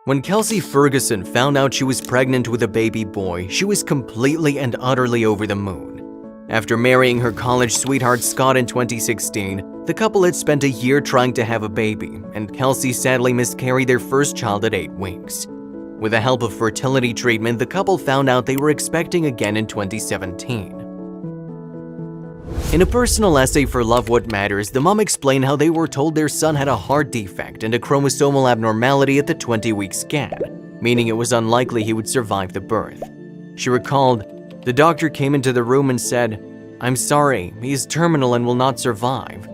When Kelsey Ferguson found out she was pregnant with a baby boy, she was completely and utterly over the moon. After marrying her college sweetheart Scott in 2016, the couple had spent a year trying to have a baby, and Kelsey sadly miscarried their first child at 8 weeks. With the help of fertility treatment, the couple found out they were expecting again in 2017. In a personal essay for Love What Matters, the mom explained how they were told their son had a heart defect and a chromosomal abnormality at the 20-week scan, meaning it was unlikely he would survive the birth. She recalled, "The doctor came into the room and said, 'I'm sorry, he is terminal and will not survive.'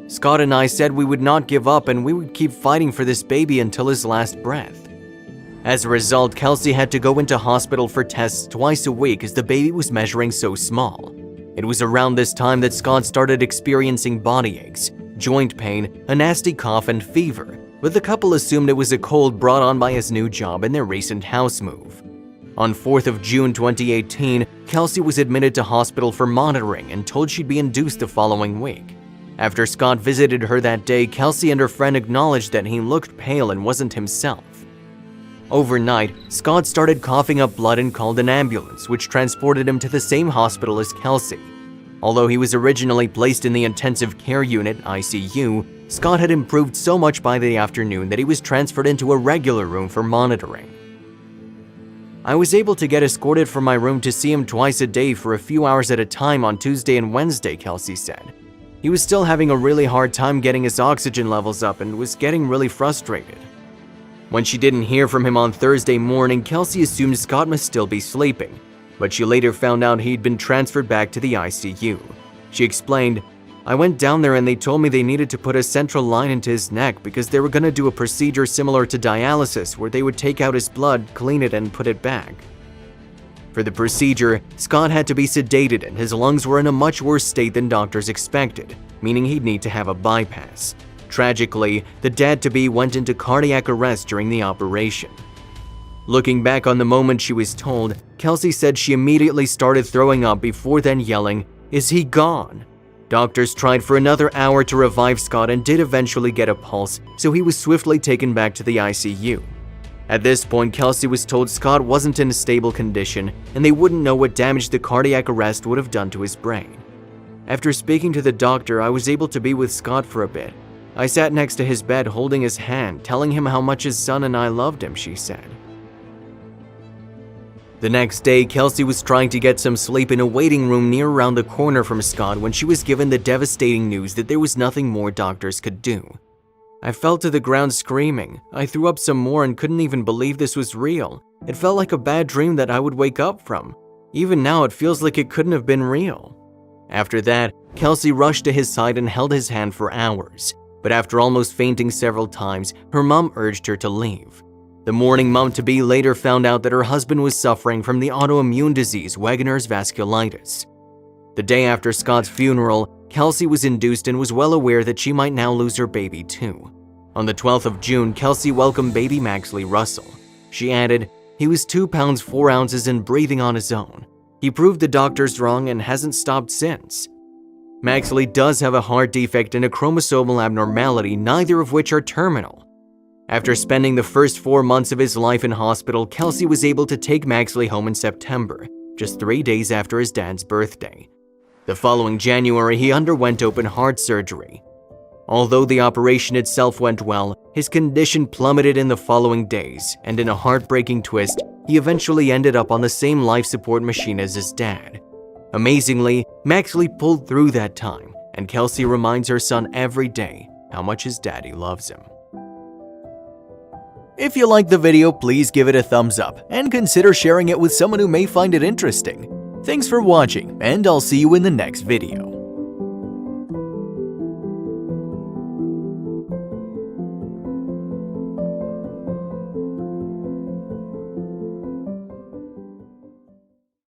Scott and I said we would not give up and we would keep fighting for this baby until his last breath." As a result, Kelsey had to go into hospital for tests twice a week as the baby was measuring so small. It was around this time that Scott started experiencing body aches, joint pain, a nasty cough, and fever, but the couple assumed it was a cold brought on by his new job and their recent house move. On 4th of June 2018, Kelsey was admitted to hospital for monitoring and told she'd be induced the following week. After Scott visited her that day, Kelsey and her friend acknowledged that he looked pale and wasn't himself. Overnight, Scott started coughing up blood and called an ambulance, which transported him to the same hospital as Kelsey. Although he was originally placed in the intensive care unit (ICU), Scott had improved so much by the afternoon that he was transferred into a regular room for monitoring. "I was able to get escorted from my room to see him twice a day for a few hours at a time on Tuesday and Wednesday," Kelsey said. "He was still having a really hard time getting his oxygen levels up and was getting really frustrated." When she didn't hear from him on Thursday morning, Kelsey assumed Scott must still be sleeping, but she later found out he'd been transferred back to the ICU. She explained, "I went down there and they told me they needed to put a central line into his neck because they were going to do a procedure similar to dialysis where they would take out his blood, clean it, and put it back." For the procedure, Scott had to be sedated and his lungs were in a much worse state than doctors expected, meaning he'd need to have a bypass. Tragically, the dad-to-be went into cardiac arrest during the operation. Looking back on the moment she was told, Kelsey said she immediately started throwing up before then yelling, "Is he gone?" Doctors tried for another hour to revive Scott and did eventually get a pulse, so he was swiftly taken back to the ICU. At this point, Kelsey was told Scott wasn't in a stable condition and they wouldn't know what damage the cardiac arrest would have done to his brain. "After speaking to the doctor, I was able to be with Scott for a bit. I sat next to his bed holding his hand, telling him how much his son and I loved him," she said. The next day, Kelsey was trying to get some sleep in a waiting room near around the corner from Scott when she was given the devastating news that there was nothing more doctors could do. "I fell to the ground screaming. I threw up some more and couldn't even believe this was real. It felt like a bad dream that I would wake up from. Even now, it feels like it couldn't have been real." After that, Kelsey rushed to his side and held his hand for hours. But after almost fainting several times, her mom urged her to leave. The mourning mom-to-be later found out that her husband was suffering from the autoimmune disease Wegener's vasculitis. The day after Scott's funeral, Kelsey was induced and was well aware that she might now lose her baby too. On the 12th of June, Kelsey welcomed baby Maxley Russell. She added, "He was 2 pounds 4 ounces and breathing on his own. He proved the doctors wrong and hasn't stopped since." Maxley does have a heart defect and a chromosomal abnormality, neither of which are terminal. After spending the first 4 months of his life in hospital, Kelsey was able to take Maxley home in September, just 3 days after his dad's birthday. The following January, he underwent open heart surgery. Although the operation itself went well, his condition plummeted in the following days, and in a heartbreaking twist, he eventually ended up on the same life support machine as his dad. Amazingly, Maxley pulled through that time, and Kelsey reminds her son every day how much his daddy loves him. If you liked the video, please give it a thumbs up and consider sharing it with someone who may find it interesting. Thanks for watching, and I'll see you in the next video.